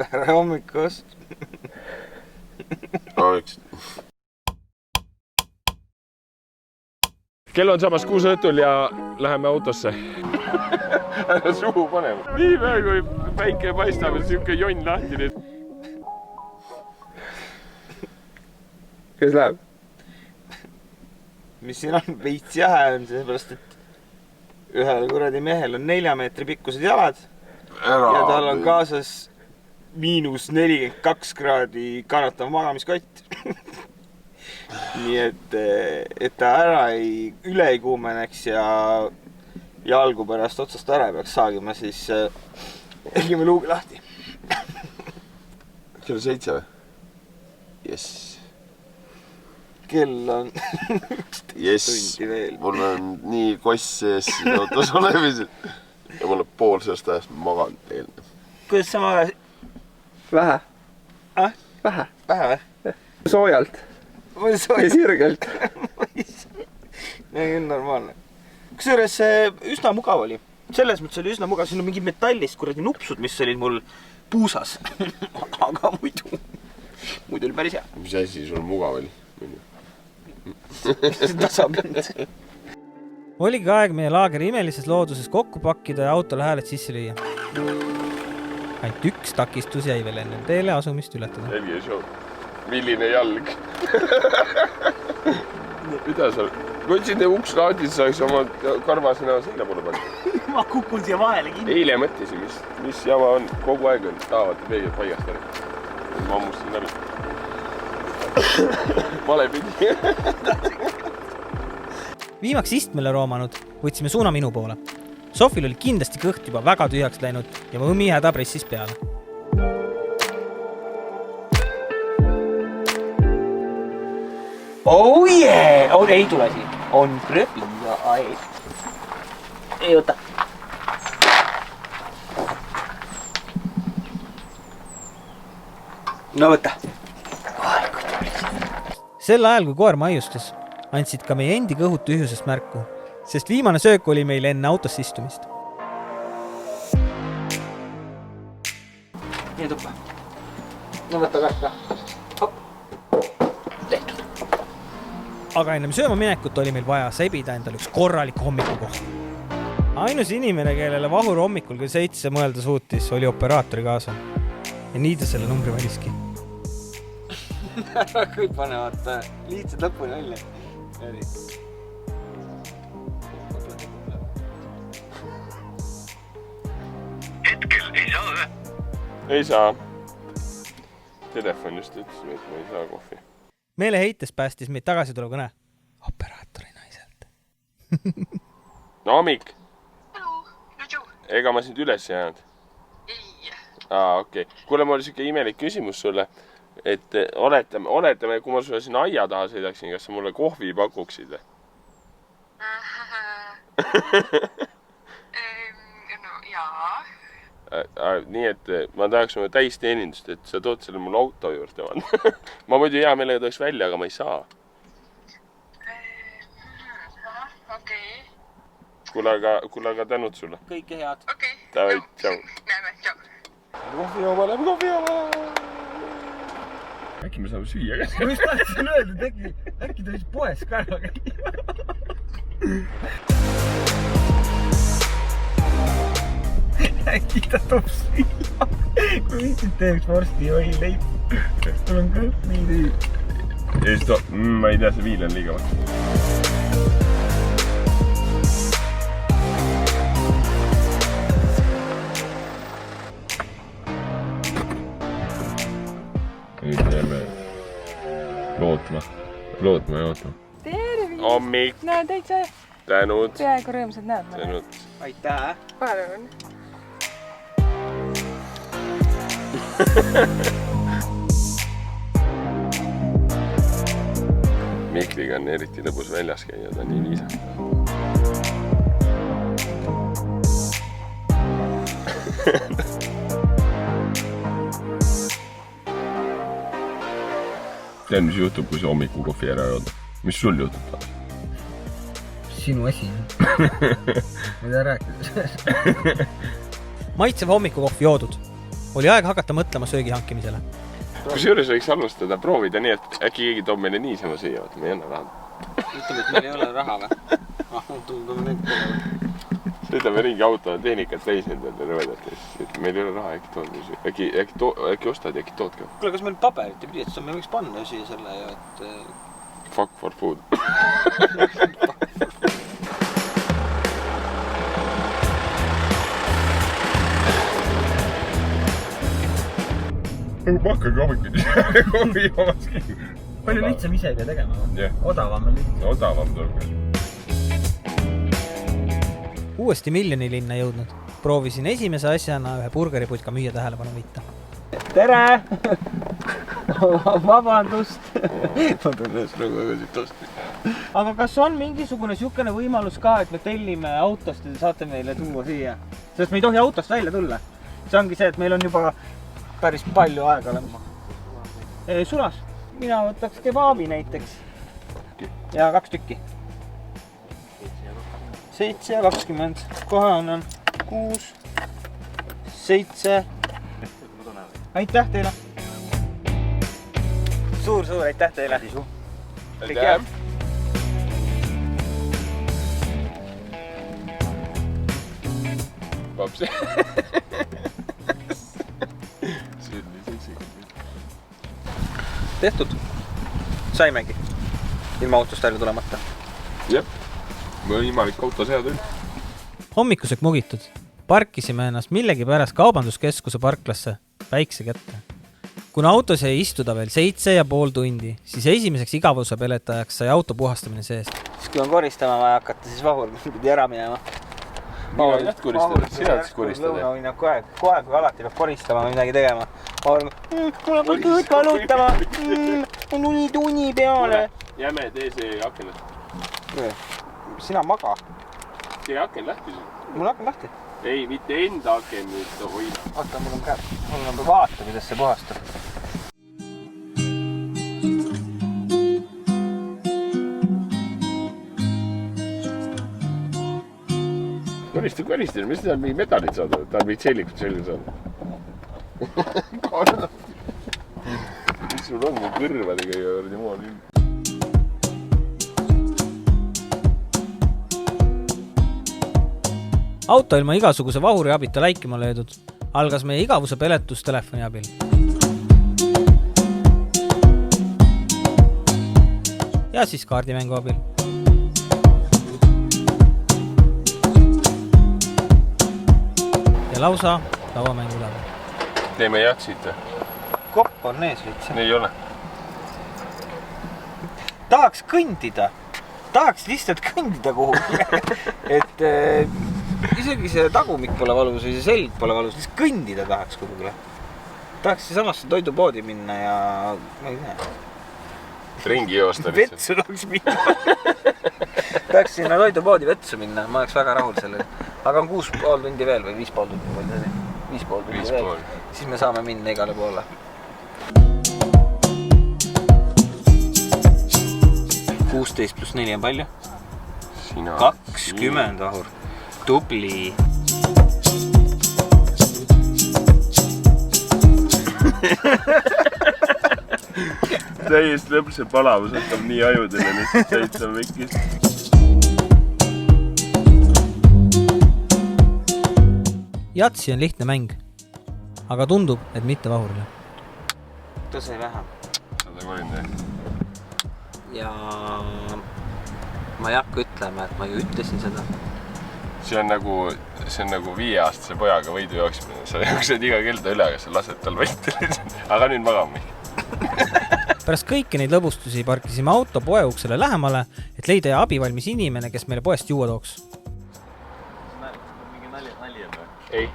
Tere hommikust. Kell on samas 6 õhtul ja läheme autosse. Ära suhu panema. Nii vähe kui päike paistab ja siuke jonn lahti. Kes läheb? Mis siin on? Veits jahe on seepärast, et ühel kuradi mehel on 4 meetri pikkused jalad ja tal on kaasas -42 kraadi kannatav magamiskott. Nii et ta üle ei kuumeneks ja jalgu pärast otsast ära ei peaks saagima, siis tegime luugi lahti. Kell 7 või? Yes. Kell on 11 tundi veel. Mul on nii koss sees autos olemised ja mul on pool sellest ajast magan eelne. Kuidas sa magasid? Vähe. Vähe või? Soojalt. Ja sirgelt. See on normaalne. Kusjuures üsna mugav oli. Selles mõttes oli üsna mugav. Siin on mingi metallist kuradi nupsud, mis olid mul puusas. Aga muidu oli päris hea. Mis asi sul mugav oli? Seda saab end. Oligi aeg meie laageri imelises looduses kokku pakkida ja autole hääled sisse lüüa. Ainult üks takistus jäi veel enne teele asumist ületada. Helge show. Milline jalg? Mida sa? Kui siin uks laadid, saaks oma karvasena seina poole panna. Ma kukun siia vahele kinni. Eile mõtlesin, mis jama on. Kogu aeg on taavad peeged paigast ära. Ma ammustasin läbi. Vale pidi. Viimaks istmele roomanud võtsime suuna minu poole. Sofil oli kindlasti kõht juba väga tühjaks läinud ja mõmi häda pressis peale. Oh yeah! Ei tule siin. On kröpi ja aed. Ei võta. No võta. Sel ajal, kui koer maiustas, andsid ka meie endi kõhud tühjusest märku, sest viimane söök oli meil enne autosse istumist. Nii tuppa. No võta ka. Hop. Tehtud. Aga ennem sööma minekut oli meil vaja sebida endal üks korralik hommikukoht. Ainus inimene, kellele vahur hommikul kell 7 mõelda suutis, oli operaatori kaasa. Ja nii ta selle numbri valiski. Ära küll pane, vaata. Lihtsalt lõpuni välja. Hetkel ei saa või? Ei saa. Telefon just ütles, et ma ei saa kohvi. Meele heites päästis meid tagasi tulev kõne. Operaatori naiselt. No hommik. Hallo, Luju. Ega ma sind üles jäänud? Ei. Okei. Kuule, mul oli siuke imelik küsimus sulle, et oletame, kui ma sulle siin aia taha sõidaksin, kas sa mulle kohvi pakuksid? No jaa. Nii, et ma tahaks oma täisteenindust, et sa tood selle mul auto juurde. Ma muidu hea meelega tõeks välja, aga ma ei saa. Okei. Kuule, aga tänud sulle. Kõike head. Okei. Davai, tšau. Näeme, tšau. Lähme kohvijooma. Äkki me saame süüa ka? Ma just tahtsin öelda, et äkki ta siis poes ka ära käib. Äkki ta toob süüa. Kui viitsid teeks vorsti või leib. Sul on kõht nii tüüd. Ja siis ma ei tea, see viil on liiga vastu. Nüüd jääme lootma ja ootama. Tervist! Hommik! Näe, täitsa Tänud! peaaegu rõõmsad näed. Tänud! Aitäh! Palun! Mikliga on eriti lõbus väljas käia, ta on nii viisak. Tead, mis juhtub, kui sa hommiku kohvi ära jooda? Mis sul juhtub? Sinu asi. Ma ei tea rääkida sellest. Maitsev hommikukohvi joodud. oli aeg hakata mõtlema söögi hankimisele. Kusjuures võiks alustada, proovida nii, et äkki keegi toob meile niisama süüa, me ei anna raha. Ütleme, et meil ei ole raha või? Tundub need peale. Sõidame ringi auto tehnikat täis nendele rõvedalt. Meil ei ole raha, äkki ostad ja äkki tood ka. Kuule, kas meil paberit ja pliiats on, me võiks panna siia selle ja et... Fuck for food. Pakka kaamikid. Palju lihtsam ise ka tegema. Jah. Odavam on lihtsam. Odavam tuleb. Uuesti miljonilinna jõudnud. Proovisin esimese asjana ühe burgeriputka müüa tähelepanu viita. Tere! Vabandust! Ma tunnen praegu väga siit osti. Aga kas on mingisugune siukene võimalus ka, et me tellime autost ja te saate meile tuua siia? Sest me ei tohi autost välja tulla. See ongi see, et meil on juba päris palju aega olema. Sulas. Mina võtaks kebaabi näiteks. Ja 2 tükki. 7 ja 20. Kohe on 6, 7. Aitäh teile! Suur aitäh teile! Aitäh! Papsi! Tehtud. Saimegi. Ilma autost välja tulemata. Jep. Võimalik auto seada üld. Hommikusek mugitud. Parkisime ennast millegi pärast kaubanduskeskuse parklasse päikse kätte. Kuna autos jäi istuda veel 7,5 tundi, siis esimeseks igavuse peletajaks sai auto puhastamine sees. Siis kui on koristama vaja hakata, siis vahur pidi ära minema. Mina ei jäht koristada, sina jäht koristada. Lõuna kohe, kui alati peab koristama või midagi tegema. Vahur, mul on kõik valutama, on uni peale. Jäme, tee see aken lahti. Sina maga. See aken lahti. Mul aken lahti. Ei, mitte enda aken, nüüd hoida. Oota, mul on käed. Mul on vaata, kuidas see puhastab. Koristada, mis ta mingi medalid saada, ta on mingi sellikud selline saada. Mis sul on kõrvadega ja jumal ilm? Auto ilma igasuguse vahuri abita läikima löödud, algas meie igavuse peletus telefoni abil. Ja siis kaardimängu abil. Ja lausa lauamängu läbi. Teeme jatsid. Kopp on ees lihtsalt. Ei ole. Tahaks kõndida. Tahaks lihtsalt kõndida kuhugi. Et isegi see tagumik pole valus või see selg pole valus. Lihtsalt kõndida tahaks kudugile. Tahaks samasse toidupoodi minna ja ma ei tea. Ringi joosta lihtsalt. Vetsu tahaks minna. Tahaks sinna toidupoodi vetsu minna. Ma oleks väga rahul sellele. Aga on 6,5 tundi veel või 5,5 tundi veel. 5,5 tundi veel. Siis me saame minna igale poole. 16 + 4 on palju? 20 vahur. Tubli. Täiesti lõpse palavus, et on nii ajudele lihtsalt seitsa mikis. Jatsi on lihtne mäng, aga tundub, et mitte vahurile. Ta sai vähem. 130. Ja ma ei hakka ütlema, et ma ju ütlesin seda. See on nagu 5-aastase pojaga võidu jooksmine. Sa jooksed iga kelda üle, aga sa lased tal võita lihtsalt. Aga nüüd magama. Pärast kõiki neid lõbustusi parkisime auto poe uksele lähemale, et leida abivalmis inimene, kes meile poest juua tooks. Mingi nali on või? Ei.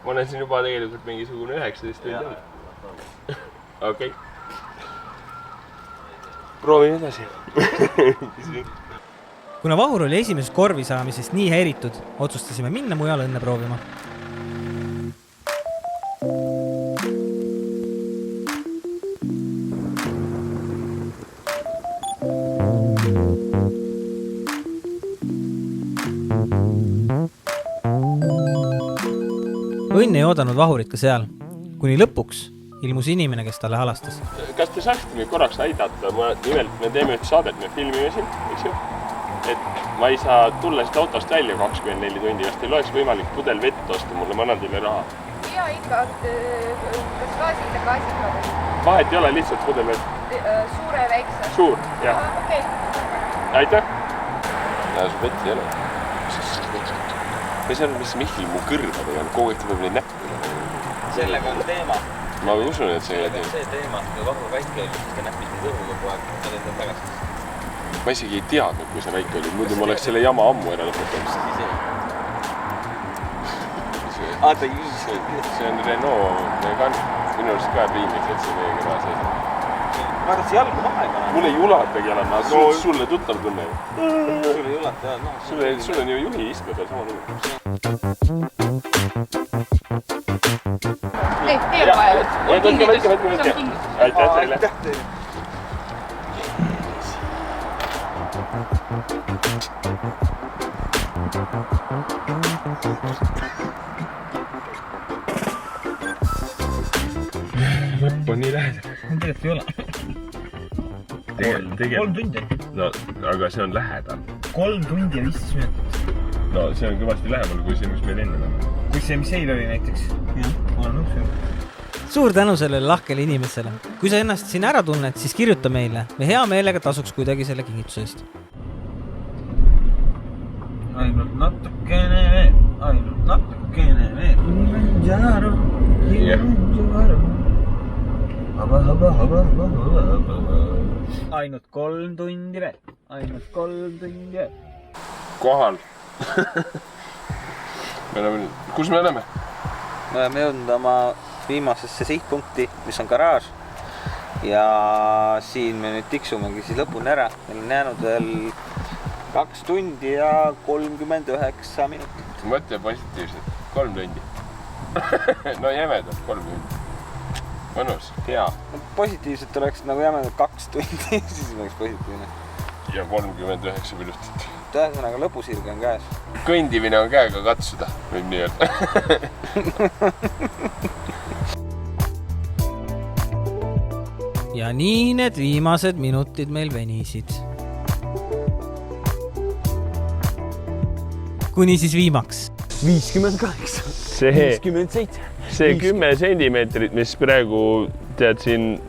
Ma olen siin juba tegelikult mingisugune 19 tundi olnud. Okei. Proovin edasi. Kuna vahur oli esimesest korvi saamisest nii häiritud, otsustasime minna mujal õnne proovima. Õnn ei oodanud vahurit ka seal. kuni lõpuks ilmus inimene, kes talle halastas. Kas te saaksite nüüd korraks aidata? Nimelt me teeme üks saadet, me filmime siin, eks ju? Et ma ei saa tulla siit autost välja 24 tundi. Kas teil oleks võimalik pudel vett osta mulle? Ma annan teile raha. Ja ikka, kas gaasida gaasika? Vahet ei ole lihtsalt pudel vett. Suure ja väikse? Suur, jah. Okei. Aitäh! Näe, su vett ei ole. See on, mis Mihkel mu kõrvadega on. Kogu aeg tuleb neid näppe. Sellega on teema. Ma usun, et see ei ole teema. See teema, kui vahva väike oli, siis ta näppis nii tõhu kogu aeg. Ta oli tagasi. Ma isegi ei teadnud, kui see väike oli. Muidu ma oleks selle jama ammu ära lõpetanud. Aata viis. See on Renault Megane. Minu arust ka priimik, et see meie kõrva sees. Ma arvan, see jalgu maha ei pane. Mul ei ulatagi enam. Sulle tuttav tunne. Sul ei ulata, jah. Sul on ju juhi istme peal sama lugu. Ei ole vaja. Võtke. Aitäh teile. Lõpp on nii lähedal. Tegelikult ei ole. Tegelikult. 3 tundi. No, aga see on lähedal. 3 tundi ja 15 minutit. No, see on kõvasti lähemal kui see, mis meil enne on. Kui see, mis eile oli näiteks. Jah, ma olen nõus. Suur tänu sellele lahkele inimesele. Kui sa ennast siin ära tunned, siis kirjuta meile. Me hea meelega tasuks kuidagi selle kingituse eest. Ainult natukene veel. Ainult 3 tundi veel. Kohal. Kus me oleme? Me oleme jõudnud oma viimasesse sihtpunkti, mis on garaaž. Ja siin me nüüd tiksumegi siis lõpuni ära. Meil on jäänud veel 2 tundi ja 39 minutit. Mõtle positiivselt. 3 tundi. No jämedalt 3 tundi. Mõnus, hea. Positiivselt oleks nagu jämedalt 2 tundi, siis oleks positiivne. Ja 39 minutit. Tähendanaga lõpusirge on käes. Kõndimine on käega katsuda, võib nii öelda. Ja nii need viimased minutid meil venisid. Kuni siis viimaks. 58. 57. See 10 sentimeetrit, mis praegu tead siin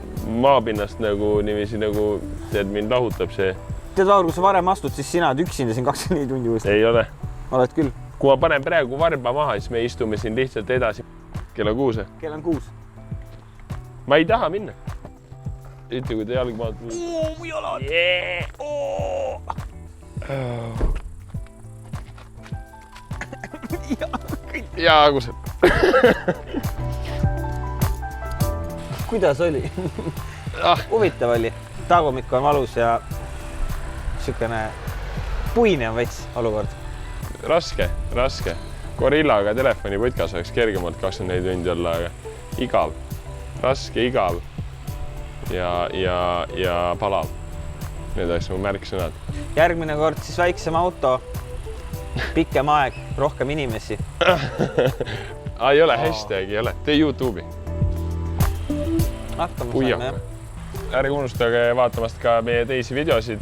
maapinnast nagu niiviisi nagu tead mind lahutab see. Tead, Laur, kui sa varem astud, siis sina oled üksinda siin 24 tundi uuesti. Ei ole. Oled küll. Kui ma panen praegu varba maha, siis me istume siin lihtsalt edasi. Kella 6. Kell on 6. Ma ei taha minna. Ütle, kui te jalg maalt... Mu jalad! Jaa, kus... Kuidas oli? Huvitav oli. Tagumik on valus ja sükene puine on veits olukord. Raske. Gorillaga telefoniputkas oleks kergemalt 24 tundi olla, aga igav. Raske, igav ja palav. Need oleks mu märksõnad. Järgmine kord siis väiksem auto, pikem aeg, rohkem inimesi. Ei ole hashtag, ei ole. Tee YouTube'i. Ärge unustage vaatamast ka meie teisi videosid.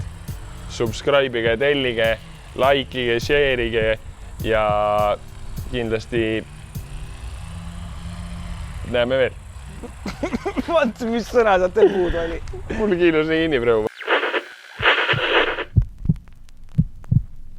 Subscribe'ige, tellige, likeige, share'ige ja kindlasti näeme veel. Vaata, mis sõna sealt puudu oli. Mul kiilus nii inni praegu.